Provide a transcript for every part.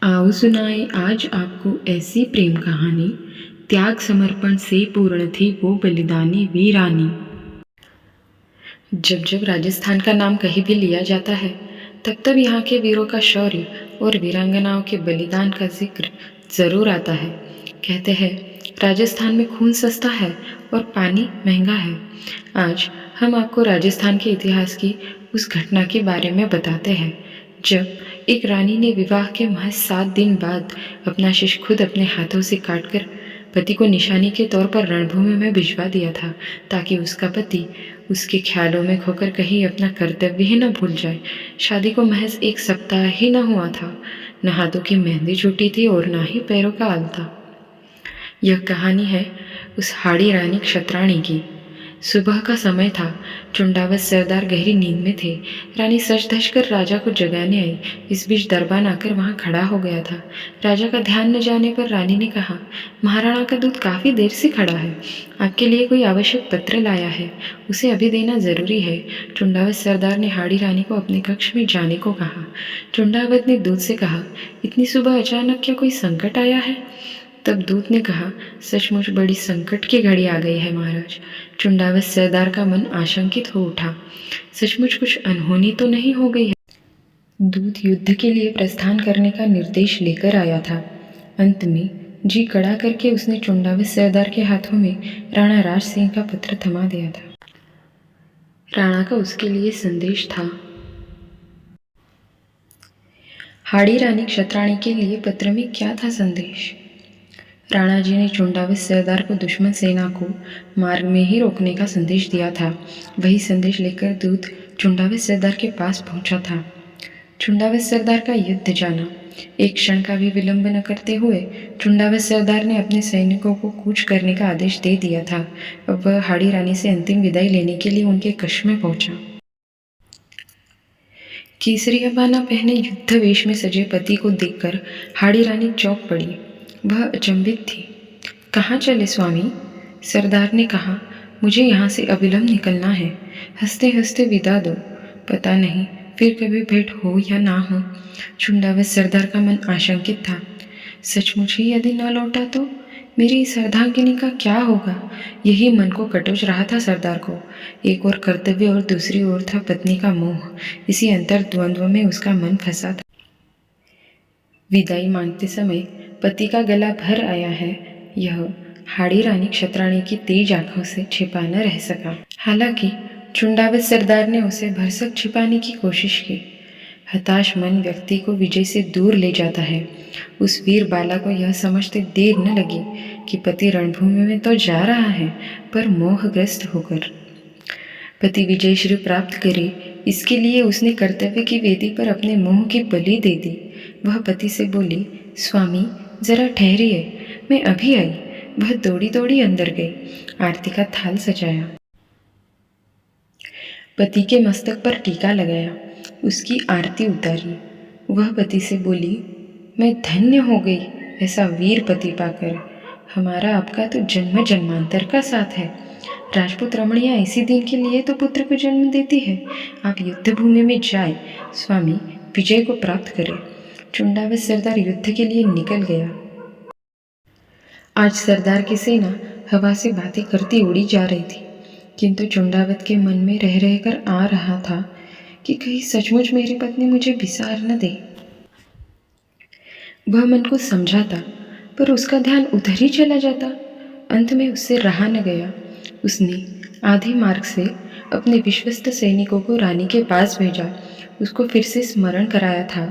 आओ सुनाए आज आपको ऐसी प्रेम कहानी, त्याग समर्पण से पूर्ण थी वो बलिदानी वीरानी। जब जब राजस्थान का नाम कहीं भी लिया जाता है, तब तब यहाँ के वीरों का शौर्य और वीरांगनाओं के बलिदान का जिक्र जरूर आता है। कहते हैं राजस्थान में खून सस्ता है और पानी महंगा है। आज हम आपको राजस्थान के इतिहास की उस घटना के बारे में बताते हैं जब एक रानी ने विवाह के महज 7 दिन बाद अपना शिश खुद अपने हाथों से काटकर पति को निशानी के तौर पर रणभूमि में भिजवा दिया था, ताकि उसका पति उसके ख्यालों में खोकर कहीं अपना कर्तव्य ही न भूल जाए। शादी को महज 1 सप्ताह ही न हुआ था। न हाथों की मेहंदी छूटी थी और न ही पैरों का आलता। यह कहानी है उस हाड़ी रानी क्षत्राणी की। सुबह का समय था। चुंडावत सरदार गहरी नींद में थे। रानी सज धज कर राजा को जगाने आई। इस बीच दरबान आकर वहां खड़ा हो गया था। राजा का ध्यान न जाने पर रानी ने कहा, महाराणा का दूध काफी देर से खड़ा है। आपके लिए कोई आवश्यक पत्र लाया है, उसे अभी देना जरूरी है। चुंडावत सरदार ने हाड़ी रानी को अपने कक्ष में जाने को कहा। चुंडावत ने दूत से कहा, इतनी सुबह अचानक क्या कोई संकट आया है? तब दूत ने कहा, सचमुच बड़ी संकट की घड़ी आ गई है महाराज। चुंडावत सरदार का मन आशंकित हो उठा। सचमुच कुछ अनहोनी तो नहीं हो गई है? दूत युद्ध के लिए प्रस्थान करने का निर्देश लेकर आया था। अंत में जी कड़ा करके उसने चुंडावत सरदार के हाथों में राणा राज सिंह का पत्र थमा दिया था। राणा का उसके लिए संदेश था। हाड़ी रानी क्षत्राणी के लिए पत्र में क्या था संदेश? राणा जी ने चुंडावत सरदार को दुश्मन सेना को मार्ग में ही रोकने का संदेश दिया था। वही संदेश लेकर दूत चुंडावत सरदार के पास पहुंचा था। चुंडावत सरदार का युद्ध जाना। एक क्षण का भी विलंब न करते हुए चुंडावत सरदार ने अपने सैनिकों को कूच करने का आदेश दे दिया था। अब वह हाड़ी रानी से अंतिम विदाई लेने के लिए उनके कक्ष में पहुंचा। केसरिया बाना पहने युद्ध वेश में सजे पति को देखकर हाड़ी रानी चौंक पड़ी। वह अचंभित थी। कहाँ चले स्वामी? सरदार ने कहा, मुझे यहाँ से अविलंब निकलना है। हंसते हंसते विदा दो। पता नहीं फिर कभी भेंट हो या ना हो। चुंडावत सरदार का मन आशंकित था। सचमुच ही यदि न लौटा तो मेरी इस अर्धांगिनी का क्या होगा? यही मन को कटोच रहा था सरदार को। एक ओर कर्तव्य और दूसरी ओर था पत्नी का मोह। इसी अंतर द्वंद्व में उसका मन फंसा था। विदाई मांगते समय पति का गला भर आया है, यह हाड़ी रानी क्षत्राणी की तेज आंखों से छिपा न रह सका। हालांकि चुंडावत सरदार ने उसे भरसक छिपाने की कोशिश की। हताश मन व्यक्ति को विजय से दूर ले जाता है। उस वीर बाला को यह समझते देर न लगी कि पति रणभूमि में तो जा रहा है, पर मोहग्रस्त होकर। पति विजय श्री प्राप्त करे, इसके लिए उसने कर्तव्य की वेदी पर अपने मोह की बलि दे दी। वह पति से बोली, स्वामी जरा ठहरिए, मैं अभी आई। वह दौड़ी दौड़ी अंदर गई, आरती का थाल सजाया, पति के मस्तक पर टीका लगाया, उसकी आरती उतारी। वह पति से बोली, मैं धन्य हो गई ऐसा वीर पति पाकर। हमारा आपका तो जन्म जन्मांतर का साथ है। राजपूत रमणियां इसी दिन के लिए तो पुत्र को जन्म देती है। आप युद्ध भूमि में जाए, स्वामी विजय को प्राप्त करें। चुंडावत सरदार युद्ध के लिए निकल गया। आज सरदार की सेना हवा से बातें करती उड़ी जा रही थी, किंतु चुंडावत के मन में रह रहकर आ रहा था कि कहीं सचमुच मेरी पत्नी मुझे बिसार न दे। वह मन को समझाता, पर उसका ध्यान उधर ही चला जाता। अंत में उससे रहा न गया। उसने आधे मार्ग से अपने विश्वस्त सैनिकों को रानी के पास भेजा। उसको फिर से स्मरण कराया था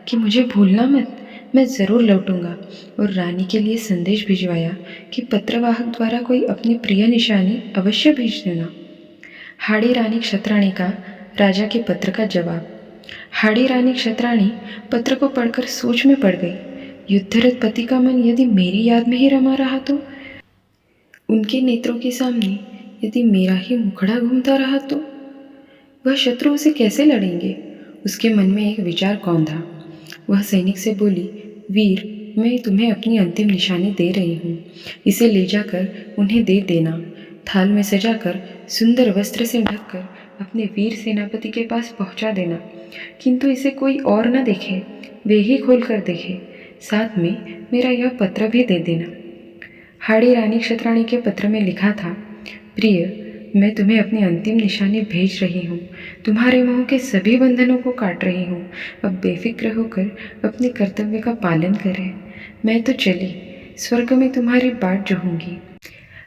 कि मुझे भूलना मत, मैं ज़रूर लौटूंगा। और रानी के लिए संदेश भिजवाया कि पत्रवाहक द्वारा कोई अपनी प्रिय निशानी अवश्य भेज देना। हाड़ी रानी क्षत्राणी का राजा के पत्र का जवाब। हाड़ी रानी क्षत्राणी पत्र को पढ़कर सोच में पड़ गई। युद्धरत पति का मन यदि मेरी याद में ही रमा रहा तो, उनके नेत्रों के सामने यदि मेरा ही मुखड़ा घूमता रहा तो, वह शत्रु उसे कैसे लड़ेंगे? उसके मन में एक विचार कौंधा। वह सैनिक से बोली, वीर मैं तुम्हें अपनी अंतिम निशानी दे रही हूँ, इसे ले जाकर उन्हें दे देना। थाल में सजाकर सुंदर वस्त्र से ढककर अपने वीर सेनापति के पास पहुँचा देना, किंतु इसे कोई और न देखे, वे ही खोल कर देखे। साथ में मेरा यह पत्र भी दे देना। हाड़ी रानी क्षत्राणी के पत्र में लिखा था, प्रिय, मैं तुम्हें अपनी अंतिम निशानी भेज रही हूँ। तुम्हारे मोह के सभी बंधनों को काट रही हूँ। अब बेफिक्र होकर अपने कर्तव्य का पालन करें। मैं तो चली, स्वर्ग में तुम्हारी बाट जोहूंगी।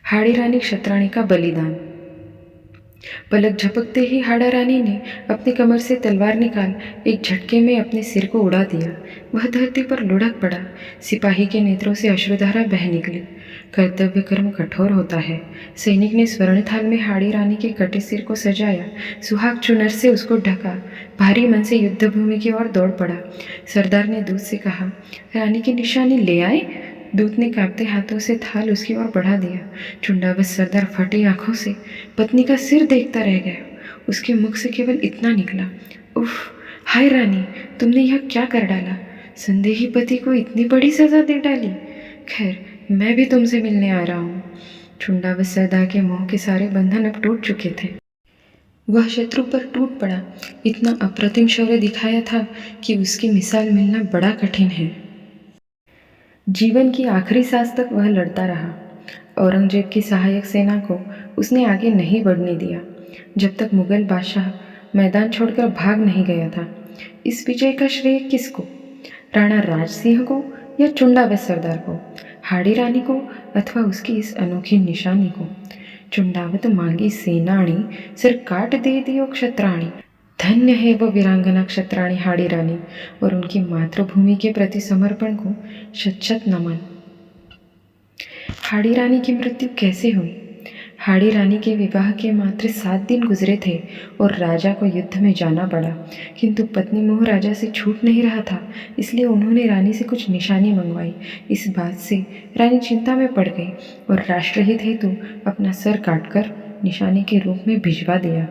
हाड़ी रानी क्षत्राणी का बलिदान। पलक झपकते ही हाड़ा रानी ने अपनी कमर से तलवार निकाल एक झटके में अपने सिर को उड़ा दिया। वह धरती पर लुढ़क पड़ा। सिपाही के नेत्रों से अश्रुधारा बह निकली। कर्तव्य कर्म कठोर होता है। सैनिक ने स्वर्ण थाल में हाड़ी रानी के कटे सिर को सजाया, सुहाग चुनर से उसको ढका, भारी मन से युद्ध भूमि की ओर दौड़ पड़ा। सरदार ने दूत से कहा, रानी की निशानी ले आए। दूत ने कांपते हाथों से थाल उसकी ओर बढ़ा दिया। चुंडाबस सरदार फटी आंखों से पत्नी का सिर देखता रह गया। उसके मुख से केवल इतना निकला, उफ, हाय रानी, तुमने यह क्या कर डाला। संदेही पति को इतनी बड़ी सजा दे डाली। खैर, मैं भी तुमसे मिलने आ रहा हूँ। चुंडाबस सरदार के मोह के सारे बंधन अब टूट चुके थे। वह शत्रु पर टूट पड़ा। इतना अप्रतिम शौर्य दिखाया था कि उसकी मिसाल मिलना बड़ा कठिन है। जीवन की आखिरी सांस तक वह लड़ता रहा। औरंगजेब की सहायक सेना को उसने आगे नहीं बढ़ने दिया, जब तक मुगल बादशाह मैदान छोड़कर भाग नहीं गया था। इस विजय का श्रेय किसको? राणा राज सिंह को या चुंडाबस सरदार को, हाड़ी रानी को अथवा उसकी इस अनोखी निशानी को? चुंडावत मांगी सेनाणी, सिर काट दे दियो क्षत्राणी। धन्य है वो वीरांगना क्षत्राणी हाड़ी रानी और उनकी मातृभूमि के प्रति समर्पण को शत शत नमन। हाड़ी रानी की मृत्यु कैसे हुई? हाड़ी रानी के विवाह के मात्र 7 दिन गुजरे थे और राजा को युद्ध में जाना पड़ा, किंतु पत्नी मोह राजा से छूट नहीं रहा था, इसलिए उन्होंने रानी से कुछ निशानी मंगवाई। इस बात से रानी चिंता में पड़ गई और राष्ट्रहित हेतु अपना सर काटकर निशानी के रूप में भिजवा दिया,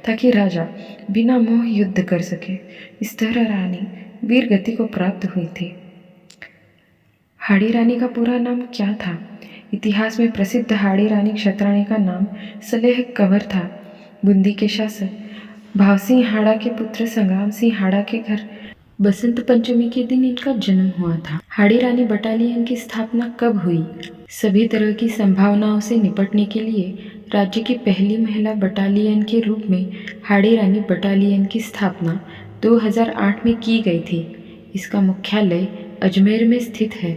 ताकि राजा बिना मोह युद्ध कर सके। इस तरह रानी वीर गति को प्राप्त हुई थी। हाड़ी रानी का पूरा नाम क्या था? इतिहास में प्रसिद्ध हाड़ी रानी क्षत्राणी का नाम सलेह कंवर था। बूंदी के शासक भावसिंह हाड़ा के पुत्र संग्राम सिंह हाड़ा के घर बसंत पंचमी के दिन इनका जन्म हुआ था। हाड़ी रानी बटालियन की स्थापना कब हुई? सभी तरह की संभावनाओं से निपटने के लिए राज्य की पहली महिला बटालियन के रूप में हाड़ी रानी बटालियन की स्थापना 2008 में की गई थी। इसका मुख्यालय अजमेर में स्थित है।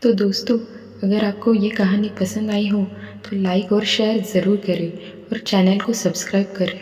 तो दोस्तों, अगर आपको ये कहानी पसंद आई हो तो लाइक और शेयर ज़रूर करें और चैनल को सब्सक्राइब करें।